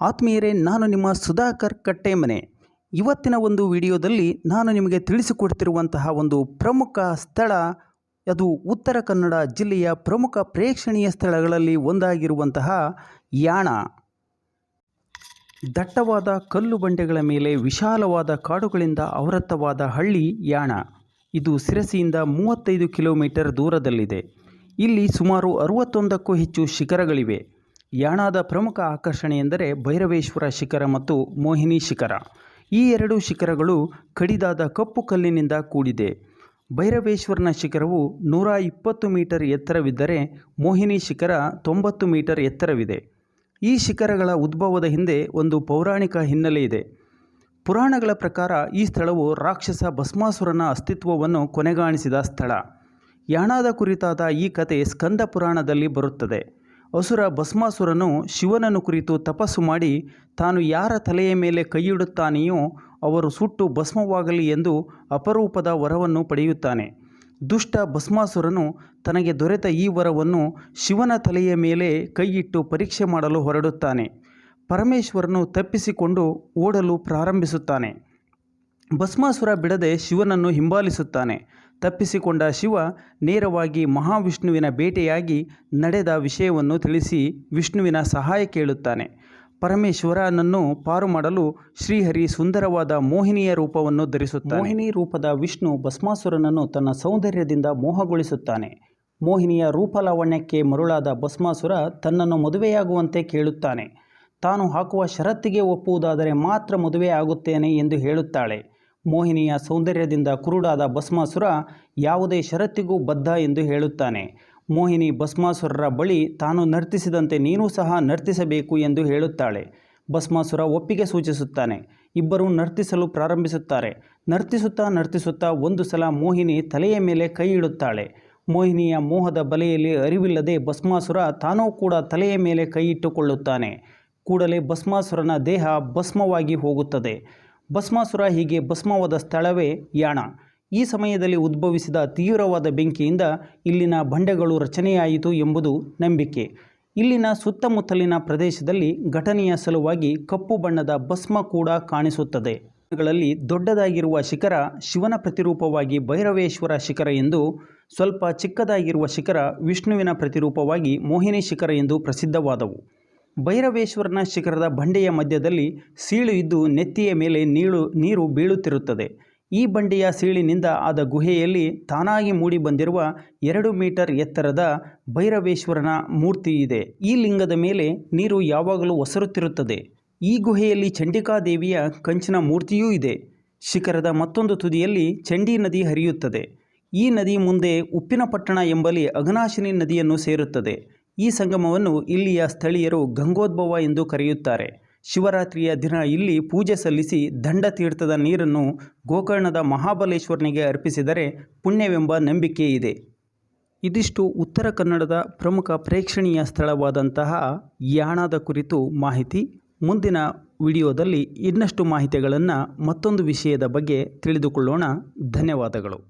ಆತ್ಮೀಯರೇ, ನಾನು ನಿಮ್ಮ ಸುಧಾಕರ್ ಕಟ್ಟೇಮನೆ. ಇವತ್ತಿನ ಒಂದು ವಿಡಿಯೋದಲ್ಲಿ ನಾನು ನಿಮಗೆ ತಿಳಿಸಿಕೊಡ್ತಿರುವಂತಹ ಒಂದು ಪ್ರಮುಖ ಸ್ಥಳ, ಅದು ಉತ್ತರ ಕನ್ನಡ ಜಿಲ್ಲೆಯ ಪ್ರಮುಖ ಪ್ರೇಕ್ಷಣೀಯ ಸ್ಥಳಗಳಲ್ಲಿ ಒಂದಾಗಿರುವಂತಹ ಯಾಣ. ದಟ್ಟವಾದ ಕಲ್ಲು ಬಂಡೆಗಳ ಮೇಲೆ ವಿಶಾಲವಾದ ಕಾಡುಗಳಿಂದ ಆವೃತವಾದ ಹಳ್ಳಿ ಯಾಣ. ಇದು ಶಿರಸಿಯಿಂದ 35 ಕಿಲೋಮೀಟರ್ ದೂರದಲ್ಲಿದೆ. ಇಲ್ಲಿ ಸುಮಾರು 61ಕ್ಕೂ ಹೆಚ್ಚು ಶಿಖರಗಳಿವೆ. ಯಾಣದ ಪ್ರಮುಖ ಆಕರ್ಷಣೆ ಎಂದರೆ ಭೈರವೇಶ್ವರ ಶಿಖರ ಮತ್ತು ಮೋಹಿನಿ ಶಿಖರ. ಈ ಎರಡು ಶಿಖರಗಳು ಕಡಿದಾದ ಕಪ್ಪು ಕಲ್ಲಿನಿಂದ ಕೂಡಿದೆ. ಭೈರವೇಶ್ವರನ ಶಿಖರವು 120 ಮೀಟರ್ ಎತ್ತರವಿದ್ದರೆ ಮೋಹಿನಿ ಶಿಖರ 90 ಮೀಟರ್ ಎತ್ತರವಿದೆ. ಈ ಶಿಖರಗಳ ಉದ್ಭವದ ಹಿಂದೆ ಒಂದು ಪೌರಾಣಿಕ ಹಿನ್ನೆಲೆ ಇದೆ. ಪುರಾಣಗಳ ಪ್ರಕಾರ ಈ ಸ್ಥಳವು ರಾಕ್ಷಸ ಭಸ್ಮಾಸುರನ ಅಸ್ತಿತ್ವವನ್ನು ಕೊನೆಗಾಣಿಸಿದ ಸ್ಥಳ. ಯಾಣದ ಕುರಿತಾದ ಈ ಕತೆ ಸ್ಕಂದ ಪುರಾಣದಲ್ಲಿ ಬರುತ್ತದೆ. ಅಸುರ ಭಸ್ಮಾಸುರನು ಶಿವನನ್ನು ಕುರಿತು ತಪಸ್ಸು ಮಾಡಿ ತಾನು ಯಾರ ತಲೆಯ ಮೇಲೆ ಕೈಯಿಡುತ್ತಾನೆಯೋ ಅವರು ಸುಟ್ಟು ಭಸ್ಮವಾಗಲಿ ಎಂದು ಅಪರೂಪದ ವರವನ್ನು ಪಡೆಯುತ್ತಾನೆ. ದುಷ್ಟ ಭಸ್ಮಾಸುರನು ತನಗೆ ದೊರೆತ ಈ ವರವನ್ನು ಶಿವನ ತಲೆಯ ಮೇಲೆ ಕೈಯಿಟ್ಟು ಪರೀಕ್ಷೆ ಮಾಡಲು ಹೊರಡುತ್ತಾನೆ. ಪರಮೇಶ್ವರನು ತಪ್ಪಿಸಿಕೊಂಡು ಓಡಲು ಪ್ರಾರಂಭಿಸುತ್ತಾನೆ. ಭಸ್ಮಾಸುರ ಬಿಡದೆ ಶಿವನನ್ನು ಹಿಂಬಾಲಿಸುತ್ತಾನೆ. ತಪ್ಪಿಸಿಕೊಂಡ ಶಿವ ನೇರವಾಗಿ ಮಹಾವಿಷ್ಣುವಿನ ಬೇಟೆಯಾಗಿ ನಡೆದ ವಿಷಯವನ್ನು ತಿಳಿಸಿ ವಿಷ್ಣುವಿನ ಸಹಾಯ ಕೇಳುತ್ತಾನೆ. ಪರಮೇಶ್ವರನನ್ನು ಪಾರು ಮಾಡಲು ಶ್ರೀಹರಿ ಸುಂದರವಾದ ಮೋಹಿನಿಯ ರೂಪವನ್ನು ಧರಿಸುತ್ತಾನೆ. ಮೋಹಿನಿ ರೂಪದ ವಿಷ್ಣು ಭಸ್ಮಾಸುರನನ್ನು ತನ್ನ ಸೌಂದರ್ಯದಿಂದ ಮೋಹಗೊಳಿಸುತ್ತಾನೆ. ಮೋಹಿನಿಯ ರೂಪಲಾವಣ್ಯಕ್ಕೆ ಮರುಳಾದ ಭಸ್ಮಾಸುರ ತನ್ನನ್ನು ಮದುವೆಯಾಗುವಂತೆ ಕೇಳುತ್ತಾನೆ. ತಾನು ಹಾಕುವ ಷರತ್ತಿಗೆ ಒಪ್ಪುವುದಾದರೆ ಮಾತ್ರ ಮದುವೆ ಆಗುತ್ತೇನೆ ಎಂದು ಹೇಳುತ್ತಾಳೆ. ಮೋಹಿನಿಯ ಸೌಂದರ್ಯದಿಂದ ಕುರುಡಾದ ಭಸ್ಮಾಸುರ ಯಾವುದೇ ಷರತ್ತಿಗೂ ಬದ್ಧ ಎಂದು ಹೇಳುತ್ತಾನೆ. ಮೋಹಿನಿ ಭಸ್ಮಾಸುರರ ಬಳಿ ತಾನು ನರ್ತಿಸಿದಂತೆ ನೀನೂ ಸಹ ನರ್ತಿಸಬೇಕು ಎಂದು ಹೇಳುತ್ತಾಳೆ. ಭಸ್ಮಾಸುರ ಒಪ್ಪಿಗೆ ಸೂಚಿಸುತ್ತಾನೆ. ಇಬ್ಬರೂ ನರ್ತಿಸಲು ಪ್ರಾರಂಭಿಸುತ್ತಾರೆ. ನರ್ತಿಸುತ್ತಾ ಒಂದು ಸಲ ಮೋಹಿನಿ ತಲೆಯ ಮೇಲೆ ಕೈ ಇಡುತ್ತಾಳೆ. ಮೋಹಿನಿಯ ಮೋಹದ ಬಲೆಯಲ್ಲಿ ಅರಿವಿಲ್ಲದೆ ಭಸ್ಮಾಸುರ ತಾನೂ ಕೂಡ ತಲೆಯ ಮೇಲೆ ಕೈ ಇಟ್ಟುಕೊಳ್ಳುತ್ತಾನೆ. ಕೂಡಲೇ ಭಸ್ಮಾಸುರನ ದೇಹ ಭಸ್ಮವಾಗಿ ಹೋಗುತ್ತದೆ. ಭಸ್ಮಾಸುರ ಹೀಗೆ ಭಸ್ಮವಾದ ಸ್ಥಳವೇ ಯಾಣ. ಈ ಸಮಯದಲ್ಲಿ ಉದ್ಭವಿಸಿದ ತೀವ್ರವಾದ ಬೆಂಕಿಯಿಂದ ಇಲ್ಲಿನ ಬಂಡೆಗಳು ರಚನೆಯಾಯಿತು ಎಂಬುದು ನಂಬಿಕೆ. ಇಲ್ಲಿನ ಸುತ್ತಮುತ್ತಲಿನ ಪ್ರದೇಶದಲ್ಲಿ ಘಟನೆಯ ಸಲುವಾಗಿ ಕಪ್ಪು ಬಣ್ಣದ ಭಸ್ಮ ಕೂಡ ಕಾಣಿಸುತ್ತದೆ. ಗಳಲ್ಲಿ ದೊಡ್ಡದಾಗಿರುವ ಶಿಖರ ಶಿವನ ಪ್ರತಿರೂಪವಾಗಿ ಭೈರವೇಶ್ವರ ಶಿಖರ ಎಂದು, ಸ್ವಲ್ಪ ಚಿಕ್ಕದಾಗಿರುವ ಶಿಖರ ವಿಷ್ಣುವಿನ ಪ್ರತಿರೂಪವಾಗಿ ಮೋಹಿನಿ ಶಿಖರ ಎಂದು ಪ್ರಸಿದ್ಧವಾದವು. ಭೈರವೇಶ್ವರನ ಶಿಖರದ ಬಂಡೆಯ ಮಧ್ಯದಲ್ಲಿ ಸೀಳು ಇದ್ದು ನೆತ್ತಿಯ ಮೇಲೆ ನೀರು ಬೀಳುತ್ತಿರುತ್ತದೆ. ಈ ಬಂಡೆಯ ಸೀಳಿನಿಂದ ಆದ ಗುಹೆಯಲ್ಲಿ ತಾನಾಗಿ ಮೂಡಿ ಬಂದಿರುವ 2 ಮೀಟರ್ ಎತ್ತರದ ಭೈರವೇಶ್ವರನ ಮೂರ್ತಿ ಇದೆ. ಈ ಲಿಂಗದ ಮೇಲೆ ನೀರು ಯಾವಾಗಲೂ ಒಸರುತ್ತಿರುತ್ತದೆ. ಈ ಗುಹೆಯಲ್ಲಿ ಚಂಡಿಕಾದೇವಿಯ ಕಂಚಿನ ಮೂರ್ತಿಯೂ ಇದೆ. ಶಿಖರದ ಮತ್ತೊಂದು ತುದಿಯಲ್ಲಿ ಚಂಡಿ ನದಿ ಹರಿಯುತ್ತದೆ. ಈ ನದಿ ಮುಂದೆ ಉಪ್ಪಿನಪಟ್ಟಣ ಎಂಬಲ್ಲಿ ಅಘನಾಶಿನಿ ನದಿಯನ್ನು ಸೇರುತ್ತದೆ. ಈ ಸಂಗಮವನ್ನು ಇಲ್ಲಿಯ ಸ್ಥಳೀಯರು ಗಂಗೋದ್ಭವ ಎಂದು ಕರೆಯುತ್ತಾರೆ. ಶಿವರಾತ್ರಿಯ ದಿನ ಇಲ್ಲಿ ಪೂಜೆ ಸಲ್ಲಿಸಿ ದಂಡ ತೀರ್ಥದ ನೀರನ್ನು ಗೋಕರ್ಣದ ಮಹಾಬಲೇಶ್ವರನಿಗೆ ಅರ್ಪಿಸಿದರೆ ಪುಣ್ಯವೆಂಬ ನಂಬಿಕೆ ಇದೆ. ಇದಿಷ್ಟು ಉತ್ತರ ಕನ್ನಡದ ಪ್ರಮುಖ ಪ್ರೇಕ್ಷಣೀಯ ಸ್ಥಳವಾದಂತಹ ಯಾಣದ ಕುರಿತು ಮಾಹಿತಿ. ಮುಂದಿನ ವಿಡಿಯೋದಲ್ಲಿ ಇನ್ನಷ್ಟು ಮಾಹಿತಿಗಳನ್ನು ಮತ್ತೊಂದು ವಿಷಯದ ಬಗ್ಗೆ ತಿಳಿದುಕೊಳ್ಳೋಣ. ಧನ್ಯವಾದಗಳು.